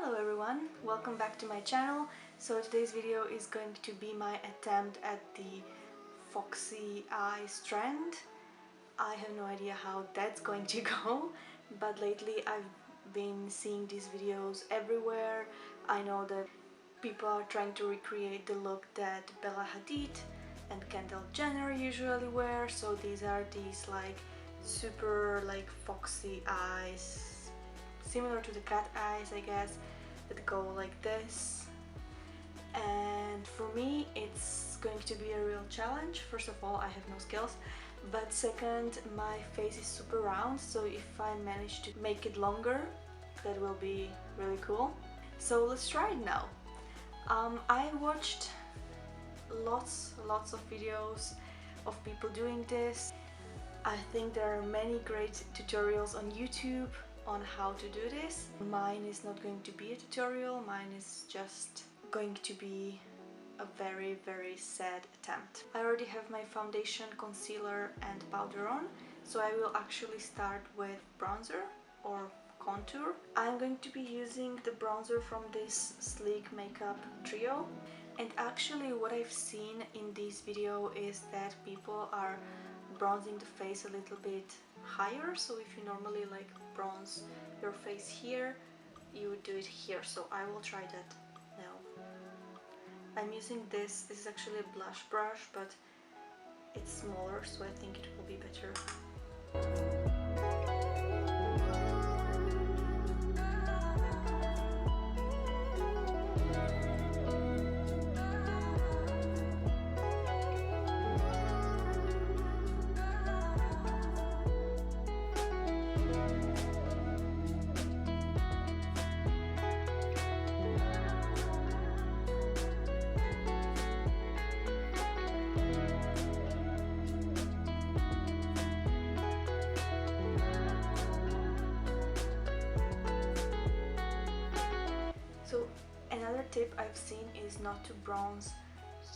Hello everyone, welcome back to my channel. So today's video is going to be my attempt at the Foxy eyes trend. I have no idea how that's going to go, but lately I've been seeing these videos everywhere. I know that people are trying to recreate the look that Bella Hadid and Kendall Jenner usually wear, so these are these super foxy eyes, similar to the cat eyes I guess, that go like this. And for me it's going to be a real challenge. First of all, I have no skills, but second, my face is super round, so if I manage to make it longer, that will be really cool. So let's try it now. I watched lots of videos of people doing this. I think there are many great tutorials on YouTube on how to do this. Mine is not going to be a tutorial, mine is just going to be a very sad attempt. I already have my foundation, concealer and powder on, so I will actually start with bronzer or contour. I'm going to be using the bronzer from this Sleek Makeup trio, and actually what I've seen in this video is that people are bronzing the face a little bit higher. So if you normally bronze your face here, you would do it here, so I will try that now. I'm using this is actually a blush brush, but it's smaller, so I think it will be better. So another tip I've seen is not to bronze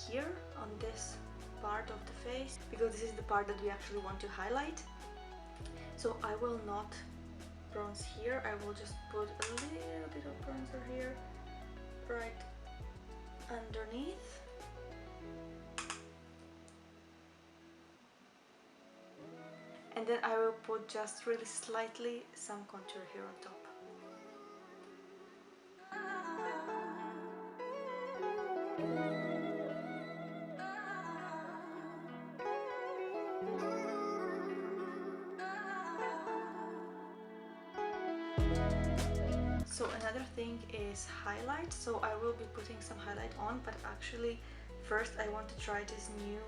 here on this part of the face, because this is the part that we actually want to highlight. So I will not bronze here, I will just put a little bit of bronzer here, right underneath. And then I will put just really slightly some contour here on top. So another thing is highlight, so I will be putting some highlight on, but actually first I want to try this new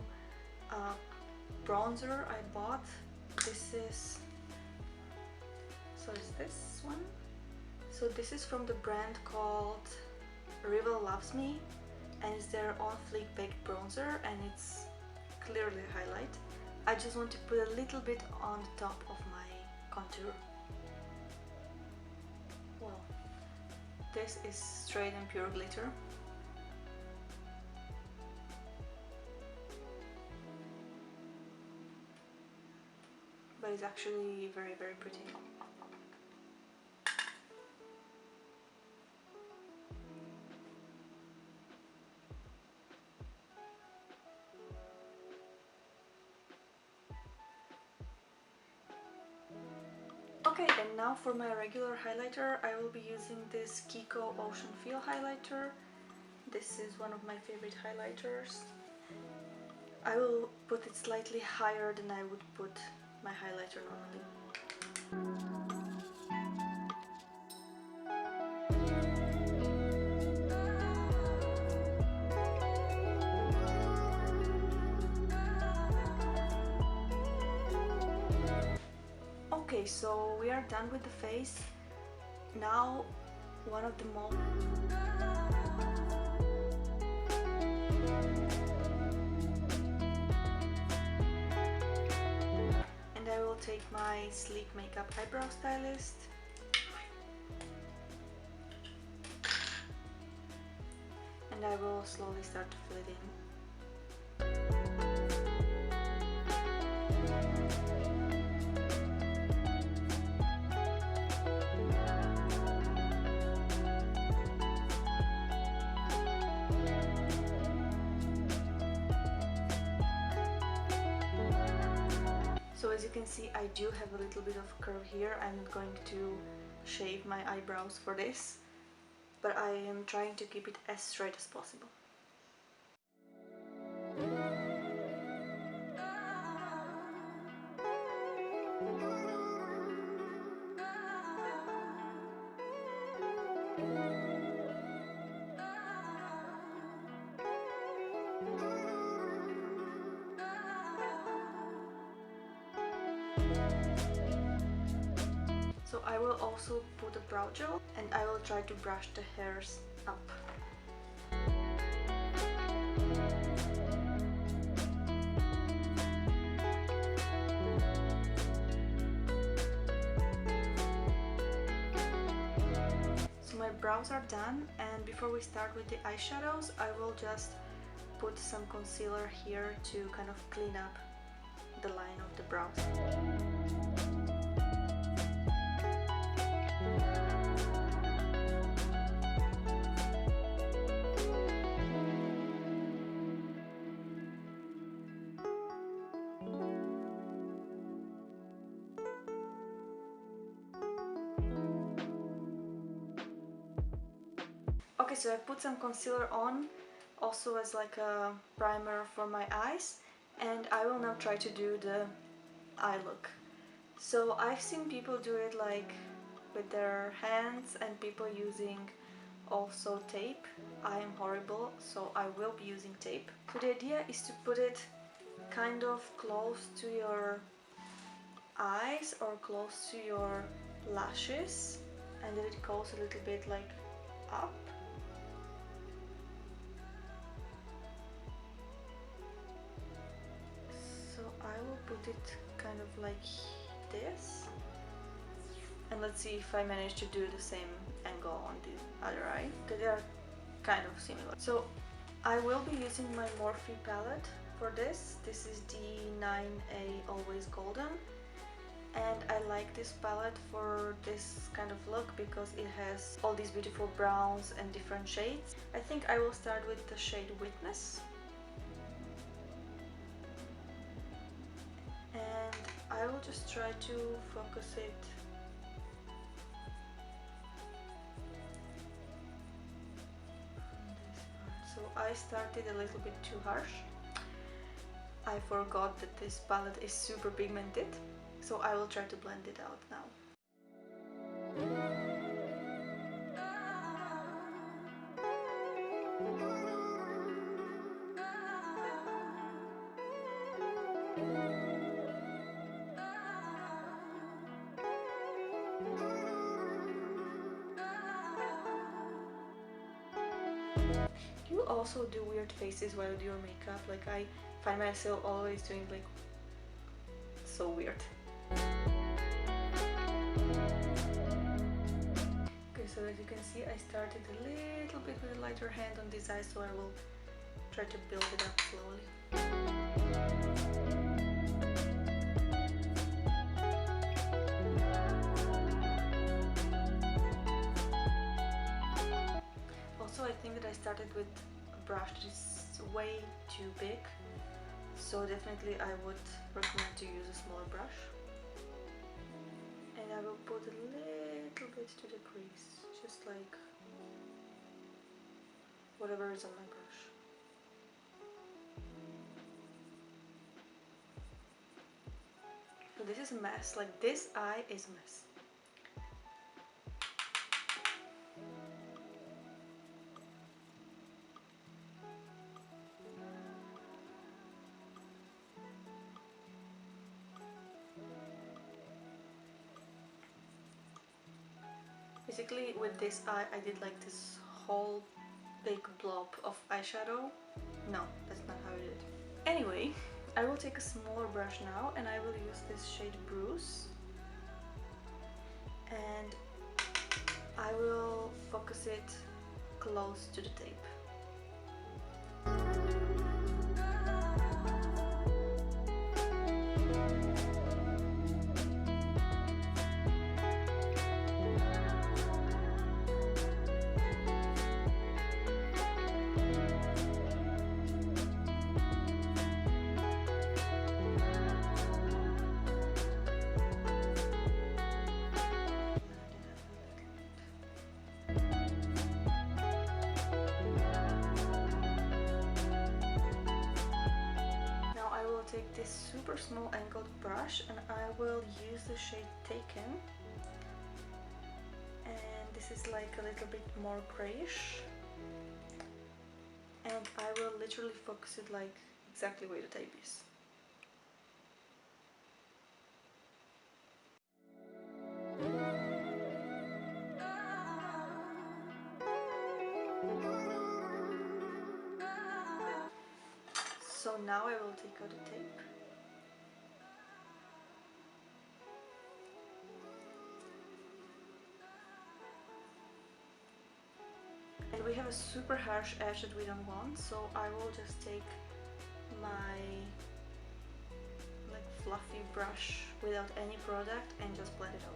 bronzer I bought. This is this one. So this is from the brand called Rival Loves Me, and it's their On Fleek Baked Bronzer, and it's clearly a highlight. I just want to put a little bit on the top of my contour. Well, this is straight and pure glitter. But it's actually very pretty. Okay, and now for my regular highlighter, I will be using this Kiko Ocean Feel highlighter. This is one of my favorite highlighters. I will put it slightly higher than I would put my highlighter normally. Okay, so we are done with the face. Now one of the most I will take my Sleek Makeup eyebrow stylist and I will slowly start to fill it in. as you can see, I do have a little bit of curve here. I'm not going to shave my eyebrows for this, but I am trying to keep it as straight as possible. So I will also put a brow gel and I will try to brush the hairs up. So my brows are done, and before we start with the eyeshadows, I will just put some concealer here to kind of clean up the line of the brows. Okay, so I put some concealer on, also as like a primer for my eyes, and I will now try to do the eye look. So I've seen people do it like with their hands and people using also tape. I am horrible, so I will be using tape. So the idea is to put it kind of close to your eyes or close to your lashes, and then it goes a little bit like up. So I will put it kind of like this, and let's see if I manage to do the same angle on the other eye. They are kind of similar. So I will be using my Morphe palette for this. This is the 9A Always Golden, and I like this palette for this kind of look because it has all these beautiful browns and different shades. I think I will start with the shade Witness, and I will just try to focus it on this part. So I started a little bit too harsh. I forgot that this palette is super pigmented, so I will try to blend it out now. You also do weird faces while you do your makeup. Like, I find myself always doing like so weird. Okay, so as you can see, I started a little bit with a lighter hand on this eye, so I will try to build it up slowly. Also, I think that I started with a brush that is way too big, so definitely I would recommend to use a smaller brush. And I will put a little bit to the crease, just like whatever is on my brush. So this is a mess, like this eye is a mess. Basically with this eye I did like this whole big blob of eyeshadow. No, that's not how I did it. Anyway, I will take a smaller brush now and I will use this shade Bruise, and I will focus it close to the tape. take this super small angled brush and I will use the shade Taken. And this is like a little bit more grayish. And I will literally focus it like exactly where the tape is. So now I will take out the tape. And we have a super harsh edge that we don't want, so I will just take my like fluffy brush without any product and just blend it out.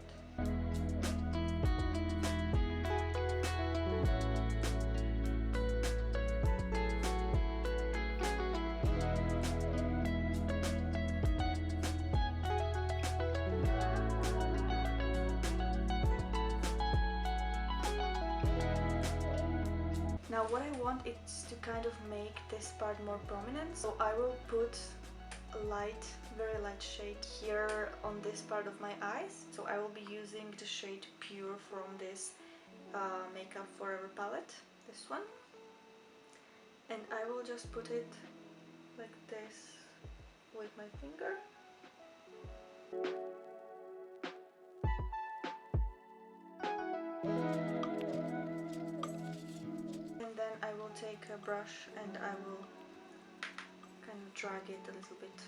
Now what I want is to kind of make this part more prominent, so I will put a light, very light shade here on this part of my eyes. So I will be using the shade Pure from this Makeup Forever palette, this one. And I will just put it like this with my finger. I will take a brush and I will kind of drag it a little bit.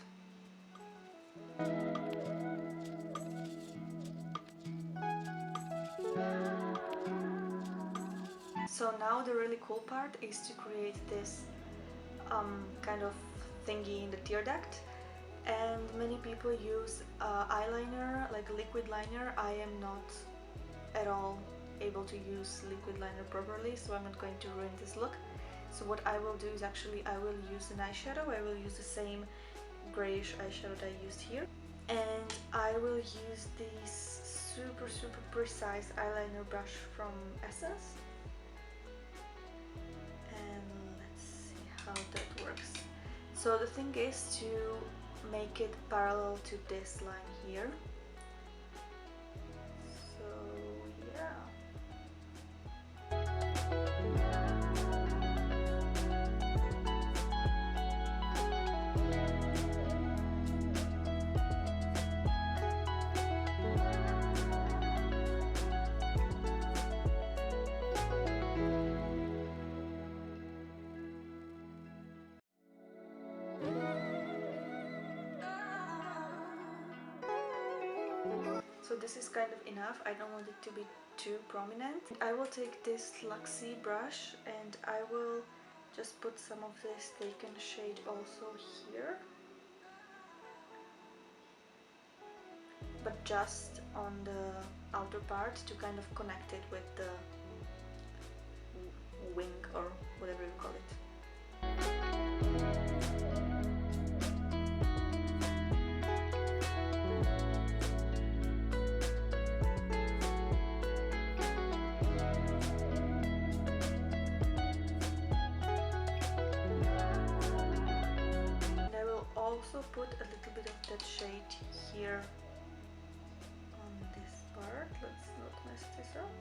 So now the really cool part is to create this kind of thingy in the tear duct, and many people use eyeliner, like liquid liner. I am not at all able to use liquid liner properly, so I'm not going to ruin this look. So what I will do is actually I will use an eyeshadow. I will use the same grayish eyeshadow that I used here, and I will use this super precise eyeliner brush from Essence, and let's see how that works. So the thing is to make it parallel to this line here. So yeah. So this is kind of enough. I don't want it to be too prominent. I will take this Luxie brush and I will just put some of this Taken shade also here, but just on the outer part to kind of connect it with the wing or whatever you call it. Also put a little bit of that shade here on this part. Let's not mess this up.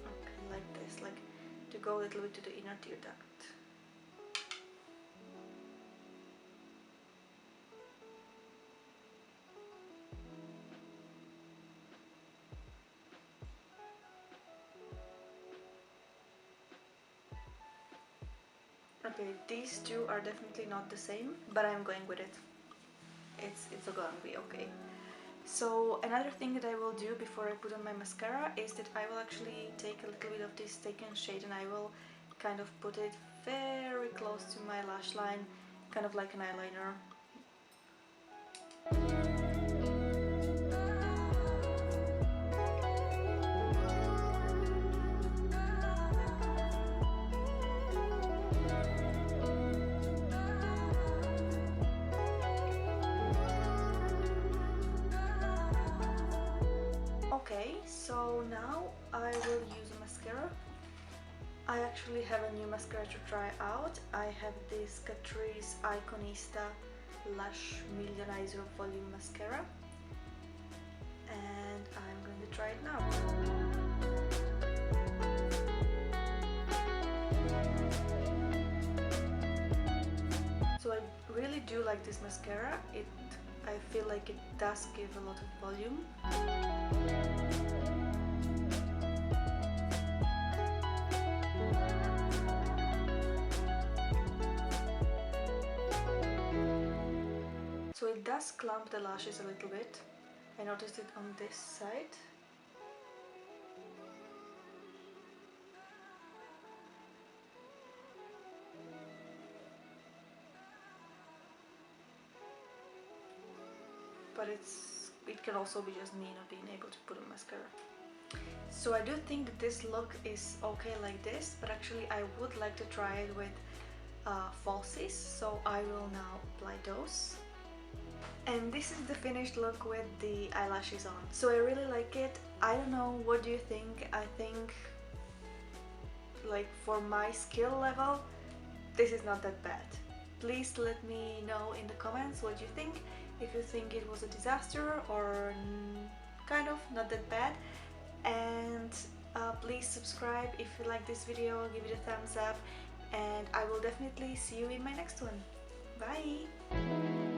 Okay, like this, like to go a little bit to the inner tear duct. Okay, these two are definitely not the same, but I'm going with it. It's gonna be okay. So another thing that I will do before I put on my mascara is that I will actually take a little bit of this Taken shade and I will kind of put it very close to my lash line, kind of like an eyeliner. Okay, so now I will use a mascara. I actually have a new mascara to try out. I have this Catrice Iconista Lash Millionizer Volume Mascara, and I'm going to try it now. So I really do like this mascara. I feel like it does give a lot of volume. So it does clump the lashes a little bit. I noticed it on this side. But it can also be just me not being able to put on mascara. So I do think that this look is okay like this, but actually I would like to try it with falsies, so I will now apply those. And this is the finished look with the eyelashes on. So I really like it. I don't know, what do you think? I think, like, for my skill level, this is not that bad. Please let me know in the comments what you think. If you think it was a disaster or kind of not that bad. And please subscribe if you like this video, give it a thumbs up, and I will definitely see you in my next one. Bye!